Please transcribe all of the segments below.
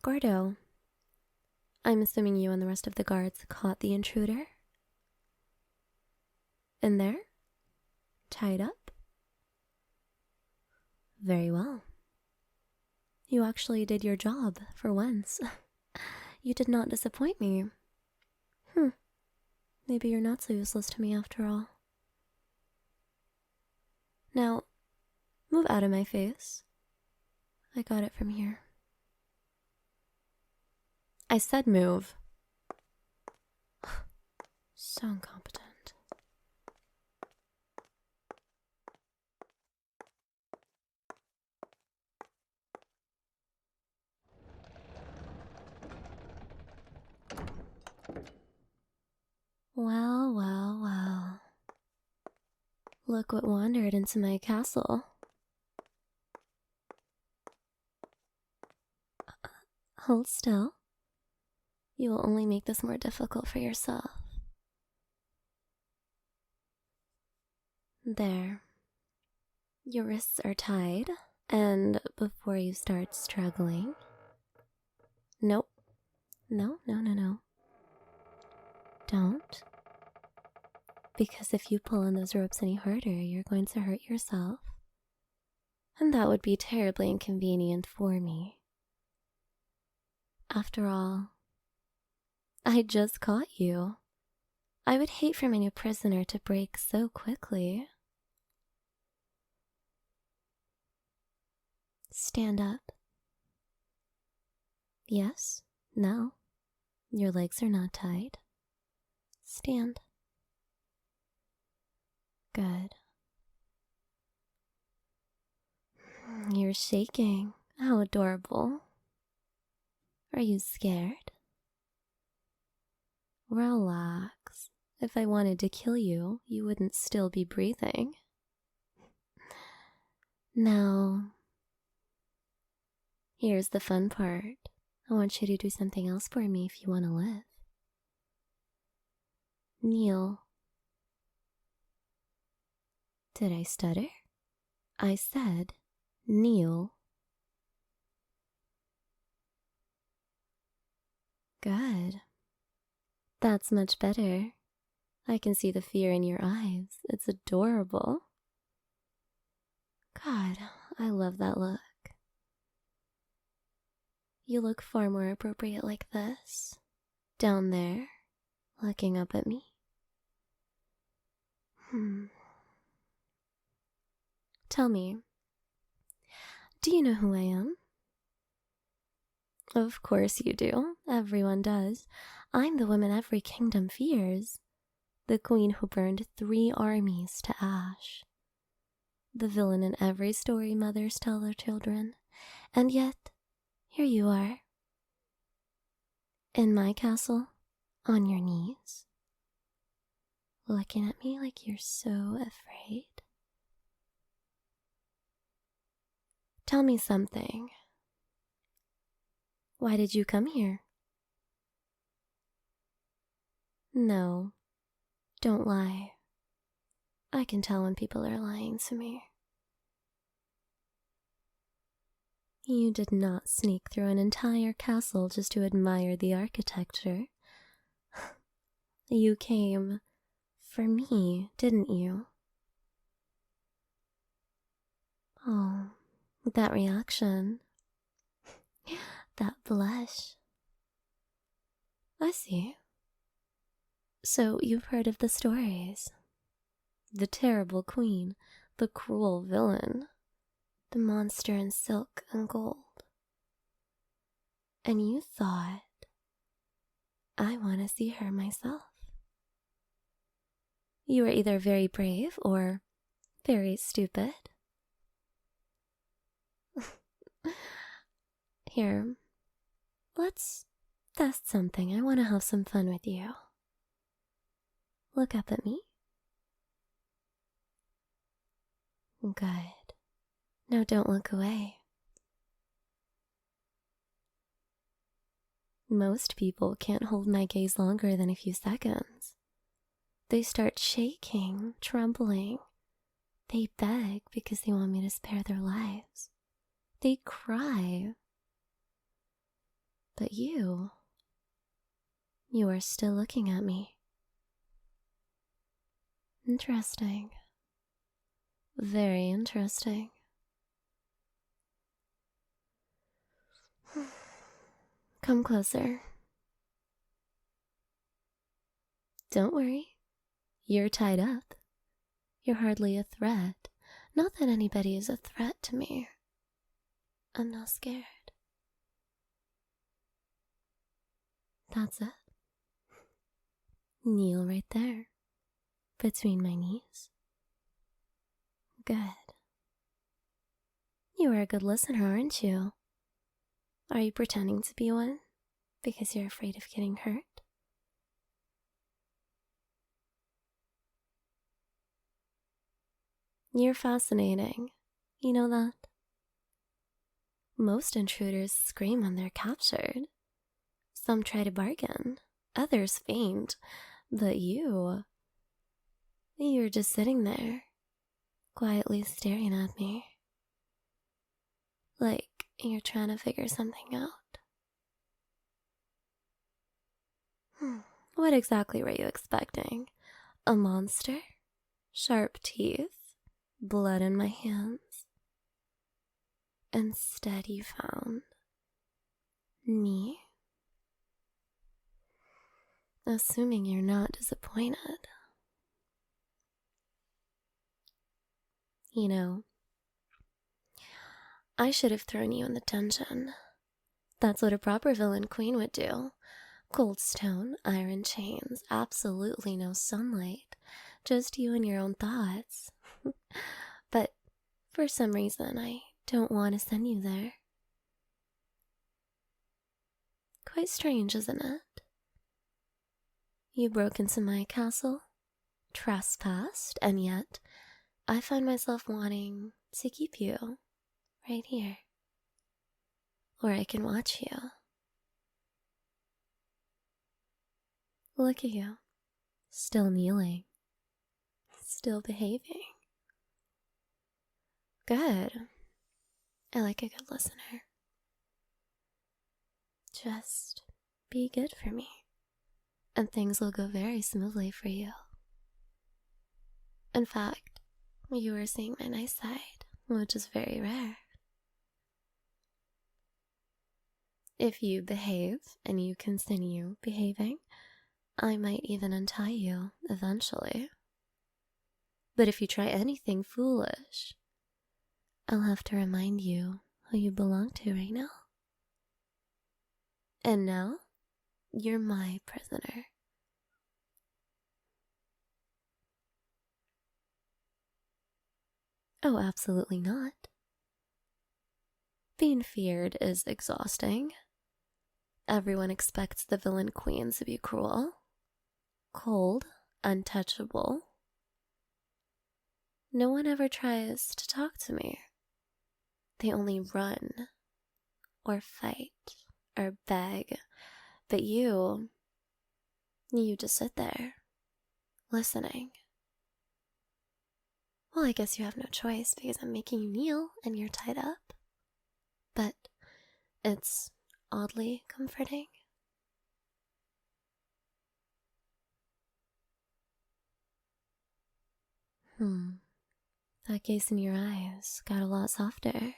Gordo, I'm assuming you and the rest of the guards caught the intruder? In there? Tied up? Very well. You actually did your job, for once. You did not disappoint me. Maybe you're not so useless to me after all. Now, move out of my face. I got it from here. I said move. So incompetent. Well, well, well. Look what wandered into my castle. Hold still. You will only make this more difficult for yourself. There. Your wrists are tied, and before you start struggling... Nope. No. Don't. Because if you pull on those ropes any harder, you're going to hurt yourself. And that would be terribly inconvenient for me. After all, I just caught you. I would hate for my new prisoner to break so quickly. Stand up. Yes, no. Your legs are not tied. Stand. Good. You're shaking. How adorable. Are you scared? Relax. If I wanted to kill you, you wouldn't still be breathing. Now, here's the fun part. I want you to do something else for me if you want to live. Kneel. Did I stutter? I said, kneel. Good. That's much better. I can see the fear in your eyes. It's adorable. God, I love that look. You look far more appropriate like this. Down there, looking up at me. Tell me, do you know who I am? Of course you do. Everyone does. I'm the woman every kingdom fears. The queen who burned 3 armies to ash. The villain in every story mothers tell their children. And yet, here you are. In my castle, on your knees. Looking at me like you're so afraid. Tell me something. Why did you come here? No, don't lie. I can tell when people are lying to me. You did not sneak through an entire castle just to admire the architecture. You came for me, didn't you? Oh, that reaction. That blush. I see. So you've heard of the stories. The terrible queen, the cruel villain, the monster in silk and gold. And you thought, I want to see her myself. You were either very brave or very stupid. Here, let's test something. I want to have some fun with you. Look up at me. Good. Now don't look away. Most people can't hold my gaze longer than a few seconds. They start shaking, trembling. They beg because they want me to spare their lives. They cry. But you are still looking at me. Interesting. Very interesting. Come closer. Don't worry. You're tied up. You're hardly a threat. Not that anybody is a threat to me. I'm not scared. That's it. Kneel right there, between my knees. Good. You are a good listener, aren't you? Are you pretending to be one because you're afraid of getting hurt? You're fascinating. You know that? Most intruders scream when they're captured. Some try to bargain, others faint, but you're just sitting there, quietly staring at me. Like you're trying to figure something out. What exactly were you expecting? A monster? Sharp teeth? Blood in my hands? Instead you found me? Assuming you're not disappointed. You know, I should have thrown you in the dungeon. That's what a proper villain queen would do. Cold stone, iron chains, absolutely no sunlight. Just you and your own thoughts. But for some reason, I don't want to send you there. Quite strange, isn't it? You broke into my castle, trespassed, and yet I find myself wanting to keep you right here. Or I can watch you. Look at you, still kneeling, still behaving. Good. I like a good listener. Just be good for me, and things will go very smoothly for you. In fact, you are seeing my nice side, which is very rare. If you behave and you continue behaving, I might even untie you eventually. But if you try anything foolish, I'll have to remind you who you belong to right now. And now, you're my prisoner. Oh, absolutely not. Being feared is exhausting. Everyone expects the villain queen to be cruel, cold, untouchable. No one ever tries to talk to me. They only run, or fight, or beg. But you just sit there, listening. Well, I guess you have no choice because I'm making you kneel and you're tied up. But it's oddly comforting. That gaze in your eyes got a lot softer.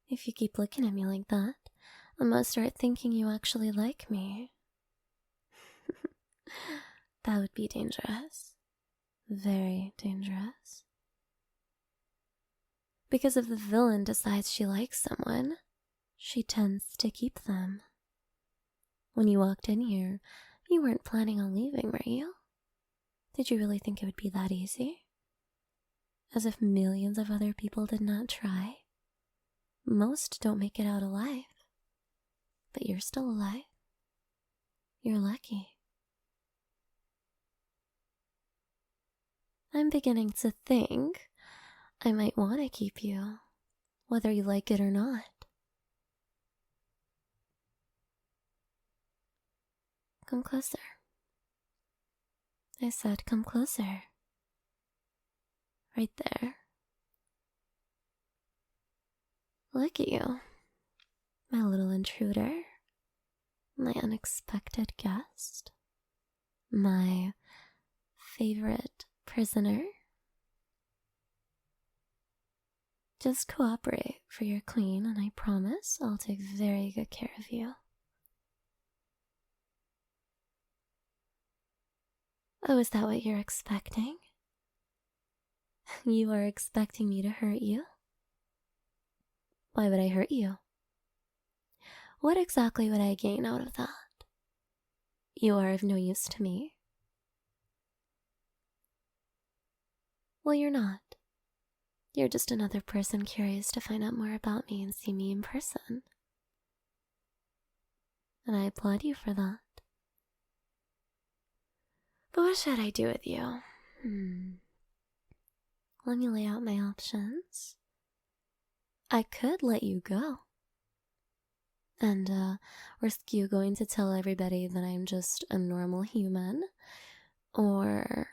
If you keep looking at me like that, I must start thinking you actually like me. That would be dangerous. Very dangerous. Because if the villain decides she likes someone, she tends to keep them. When you walked in here, you weren't planning on leaving, were you? Did you really think it would be that easy? As if millions of other people did not try. Most don't make it out alive. But you're still alive. You're lucky. I'm beginning to think I might want to keep you, whether you like it or not. Come closer. I said come closer. Right there. Look at you, my little intruder. my unexpected guest, my favorite prisoner. Just cooperate for your queen, and I promise I'll take very good care of you. Oh, is that what you're expecting? You are expecting me to hurt you? Why would I hurt you? What exactly would I gain out of that? You are of no use to me. Well, you're not. You're just another person curious to find out more about me and see me in person. And I applaud you for that. But what should I do with you? Let me lay out my options. I could let you go. And risk you going to tell everybody that I'm just a normal human. Or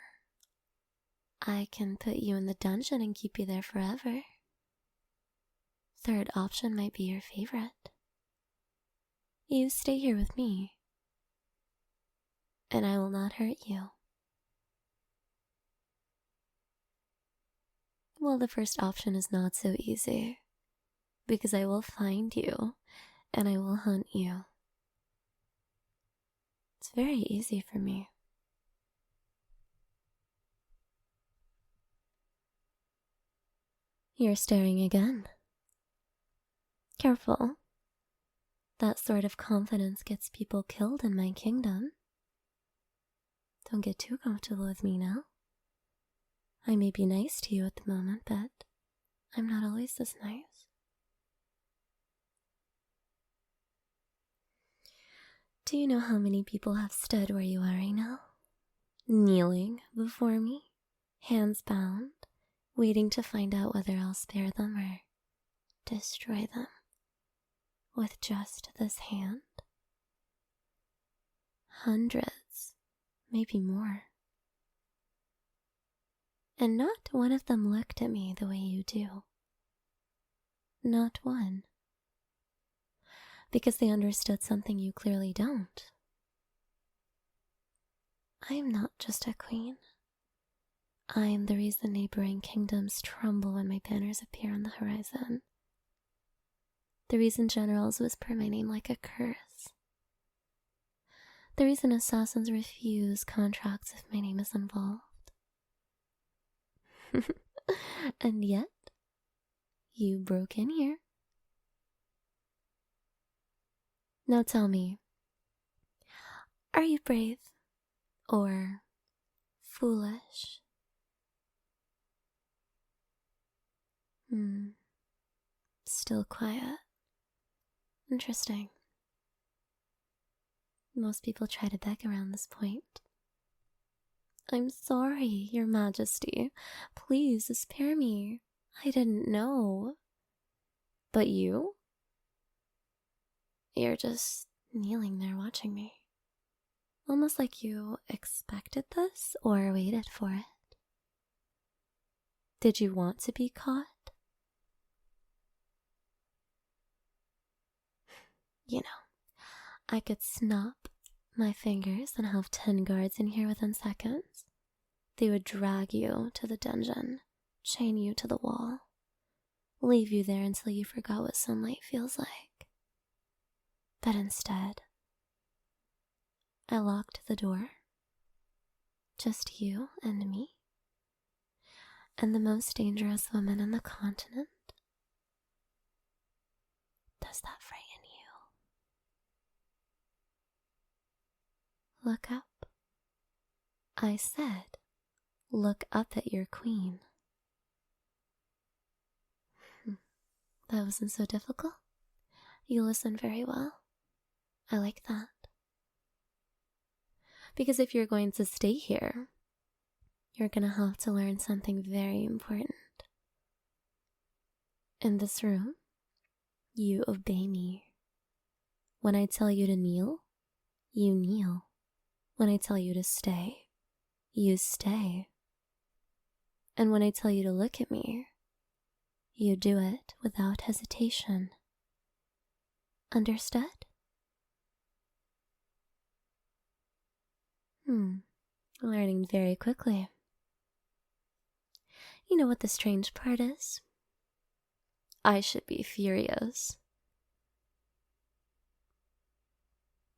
I can put you in the dungeon and keep you there forever. Third option might be your favorite. You stay here with me, and I will not hurt you. Well, the first option is not so easy, because I will find you, and I will hunt you. It's very easy for me. You're staring again. Careful. That sort of confidence gets people killed in my kingdom. Don't get too comfortable with me now. I may be nice to you at the moment, but I'm not always this nice. Do you know how many people have stood where you are right now? Kneeling before me, hands bound, waiting to find out whether I'll spare them or destroy them with just this hand? Hundreds, maybe more. And not one of them looked at me the way you do. Not one. Because they understood something you clearly don't. I am not just a queen. I am the reason neighboring kingdoms tremble when my banners appear on the horizon. The reason generals whisper my name like a curse. The reason assassins refuse contracts if my name is involved. And yet, you broke in here. Now tell me, are you brave or foolish? Still quiet. Interesting. Most people try to beg around this point. I'm sorry, Your Majesty. Please spare me. I didn't know. But you? You're just kneeling there watching me. Almost like you expected this or waited for it. Did you want to be caught? You know, I could snap my fingers and have 10 guards in here within seconds. They would drag you to the dungeon, chain you to the wall, leave you there until you forgot what sunlight feels like. But instead, I locked the door. Just you and me. And the most dangerous woman on the continent. Does that frighten you? Look up. I said, look up at your queen. That wasn't so difficult. You listened very well. I like that. Because if you're going to stay here, you're going to have to learn something very important. In this room, you obey me. When I tell you to kneel, you kneel. When I tell you to stay, you stay. And when I tell you to look at me, you do it without hesitation. Understood? Learning very quickly. You know what the strange part is? I should be furious.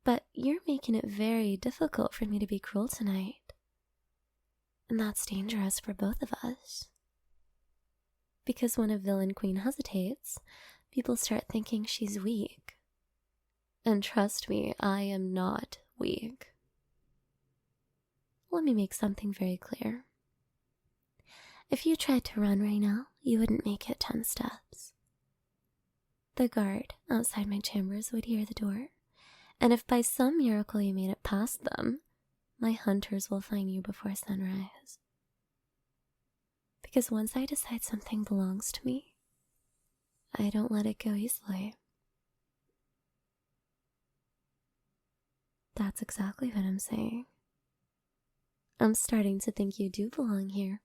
But you're making it very difficult for me to be cruel tonight. And that's dangerous for both of us. Because when a villain queen hesitates, people start thinking she's weak. And trust me, I am not weak. Let me make something very clear. If you tried to run right now, you wouldn't make it 10 steps. The guard outside my chambers would hear the door, and if by some miracle you made it past them, my hunters will find you before sunrise. Because once I decide something belongs to me, I don't let it go easily. That's exactly what I'm saying. I'm starting to think you do belong here.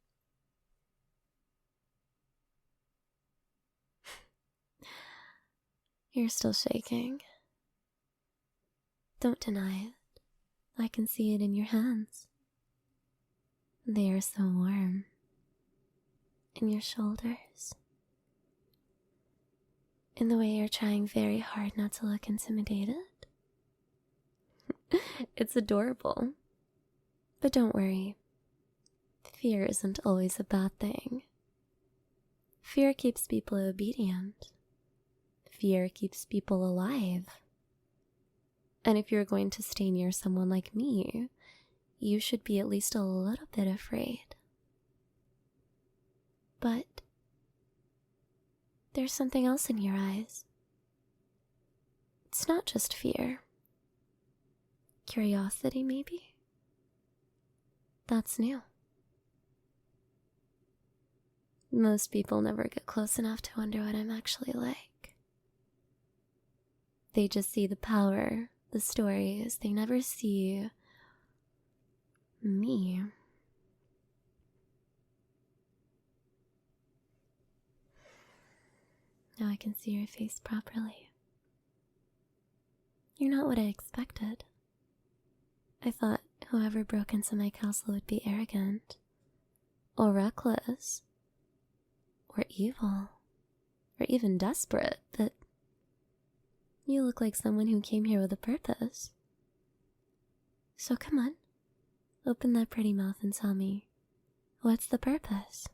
You're still shaking. Don't deny it. I can see it in your hands. They are so warm. In your shoulders. In the way you're trying very hard not to look intimidated. It's adorable. But don't worry. Fear isn't always a bad thing. Fear keeps people obedient. Fear keeps people alive. And if you're going to stay near someone like me, you should be at least a little bit afraid. But there's something else in your eyes. It's not just fear. Curiosity, maybe? That's new. Most people never get close enough to wonder what I'm actually like. They just see the power, the stories. They never see me. Now I can see your face properly. You're not what I expected. I thought whoever broke into my castle would be arrogant, or reckless, or evil, or even desperate, but you look like someone who came here with a purpose. So come on, open that pretty mouth and tell me, what's the purpose?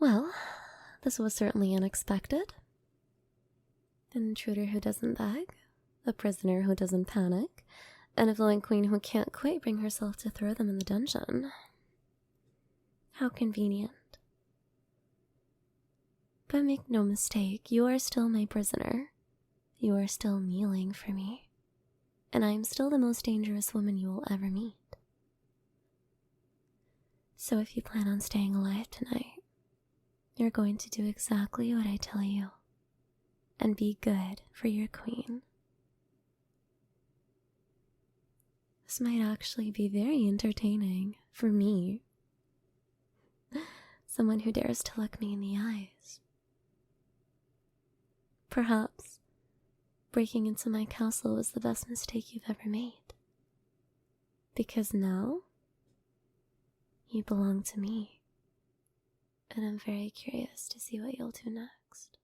Well, this was certainly unexpected. An intruder who doesn't beg, a prisoner who doesn't panic, and a villain queen who can't quite bring herself to throw them in the dungeon. How convenient. But make no mistake, you are still my prisoner. You are still kneeling for me. And I am still the most dangerous woman you will ever meet. So if you plan on staying alive tonight, you're going to do exactly what I tell you, and be good for your queen. This might actually be very entertaining for me. Someone who dares to look me in the eyes. Perhaps breaking into my castle was the best mistake you've ever made. Because now, you belong to me. And I'm very curious to see what you'll do next.